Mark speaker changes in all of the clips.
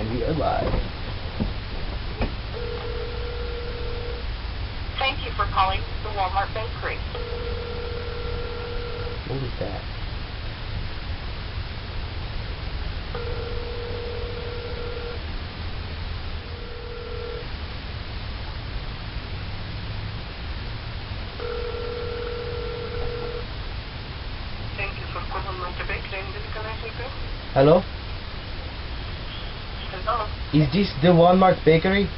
Speaker 1: And we are live.
Speaker 2: Thank you for calling the Wal-Mart bakery.
Speaker 1: What was that?
Speaker 2: Thank you for calling the bakery. Can I help you?
Speaker 1: Hello?
Speaker 2: Hello?
Speaker 1: Is this the Wal-Mart bakery?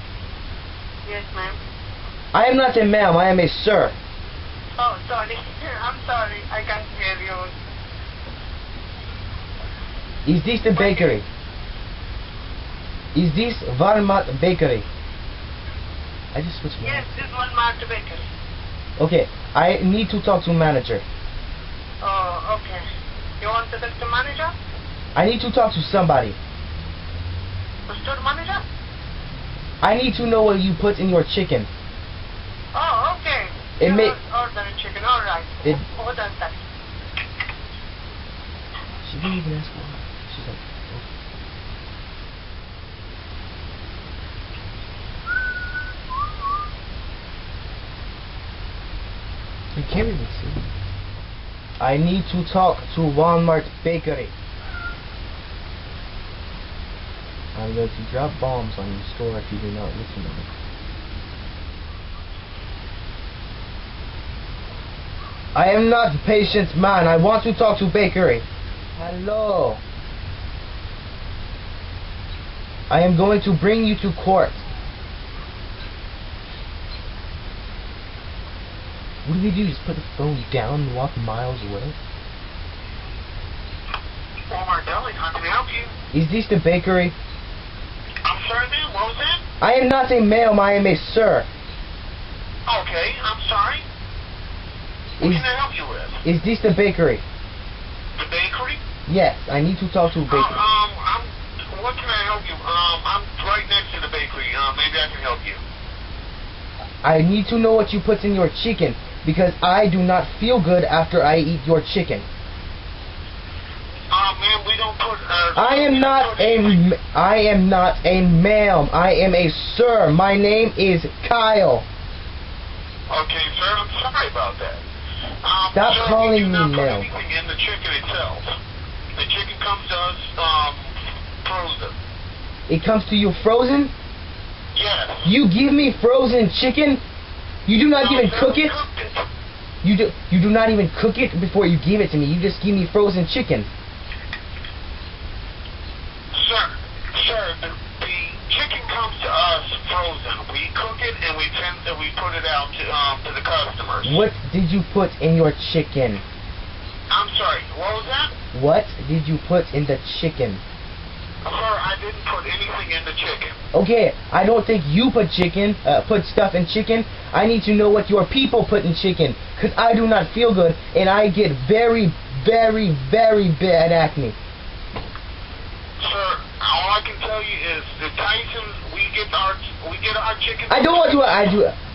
Speaker 2: Yes, ma'am.
Speaker 1: I am not a ma'am, I am a sir.
Speaker 2: Oh, sorry. I'm sorry. I can't hear you.
Speaker 1: Is this the bakery? Is this Wal-Mart bakery? I just switched my
Speaker 2: Yes, this is Wal-Mart bakery.
Speaker 1: Okay, I need to talk to manager.
Speaker 2: Oh, okay. You want to talk to manager?
Speaker 1: I need to talk to somebody.
Speaker 2: The store manager?
Speaker 1: I need to know what you put in your chicken.
Speaker 2: Oh, okay.
Speaker 1: It
Speaker 2: You
Speaker 1: may-
Speaker 2: ordering chicken. All right.
Speaker 1: It-
Speaker 2: Hold on a second.
Speaker 1: She didn't even ask why. She's like, you can't even see. I need to talk to Wal-Mart bakery. I'm going to drop bombs on your store if you do not listen to me. I am not the patient man. I want to talk to bakery. Hello. I am going to bring you to court. What do we do? Just put the phone down and walk miles away?
Speaker 2: Wal-Mart Deli, how can I help you?
Speaker 1: Is this the bakery?
Speaker 2: I'm sorry, ma'am. What was that?
Speaker 1: I am not a ma'am, I am a sir.
Speaker 2: Okay, I'm sorry. What can I help you with?
Speaker 1: Is this the bakery?
Speaker 2: The bakery?
Speaker 1: Yes, I need to talk to a bakery.
Speaker 2: What can I help you? I'm right next to the bakery. Maybe I can help you.
Speaker 1: I need to know what you put in your chicken because I do not feel good after I eat your chicken.
Speaker 2: Ma'am, we don't put.
Speaker 1: I am not a ma'am. I am a sir. My name is Kyle.
Speaker 2: Okay, sir. I'm sorry about that.
Speaker 1: Stop
Speaker 2: sir,
Speaker 1: calling
Speaker 2: we do not
Speaker 1: me
Speaker 2: put
Speaker 1: ma'am.
Speaker 2: anything in the chicken itself. The chicken comes to us frozen.
Speaker 1: It comes to you frozen?
Speaker 2: Yes.
Speaker 1: You give me frozen chicken? You do not even cook it? You do not even cook it before you give it to me. You just give me frozen chicken.
Speaker 2: Sir, the chicken comes to us frozen. We cook it and we put it out to the customers.
Speaker 1: What did you put in your chicken?
Speaker 2: I'm sorry, what was that?
Speaker 1: What did you put in the chicken?
Speaker 2: Sir, I didn't put anything in the chicken.
Speaker 1: Okay, I don't think you put stuff in chicken. I need to know what your people put in chicken, because I do not feel good, and I get very, very, very bad acne.
Speaker 2: Sir, all I can tell you is the Tyson, we get our chicken.
Speaker 1: I don't want to.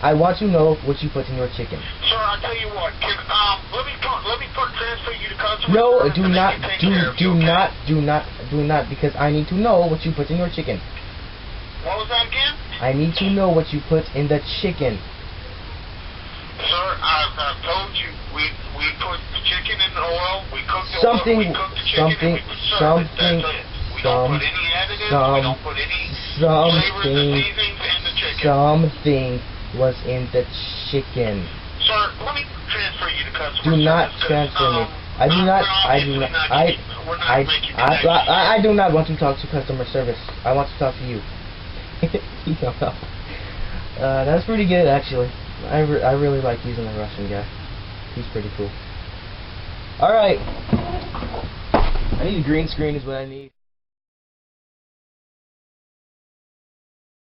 Speaker 1: I want to know what you put in your chicken.
Speaker 2: Sir, I tell you what. Let me transfer you to customer.
Speaker 1: No,
Speaker 2: service
Speaker 1: do
Speaker 2: and they
Speaker 1: not,
Speaker 2: can take care of you, okay?
Speaker 1: do not, because I need to know what you put in your chicken.
Speaker 2: What was that again?
Speaker 1: I need to know what you put in the chicken.
Speaker 2: Sir, I've told you we put the chicken in the oil. We cook the
Speaker 1: Something,
Speaker 2: oil. We cook the chicken and we serve it. That's it. We don't put any additives. We don't put any flavors or seasonings in the chicken.
Speaker 1: Something was in the chicken.
Speaker 2: Sir, let me transfer you to customer
Speaker 1: Do not
Speaker 2: service,
Speaker 1: transfer me.
Speaker 2: we're
Speaker 1: I do not want to talk to customer service. I want to talk to you. That's pretty good, actually. I really like using the Russian guy. He's pretty cool. Alright. I need a green screen is what I need.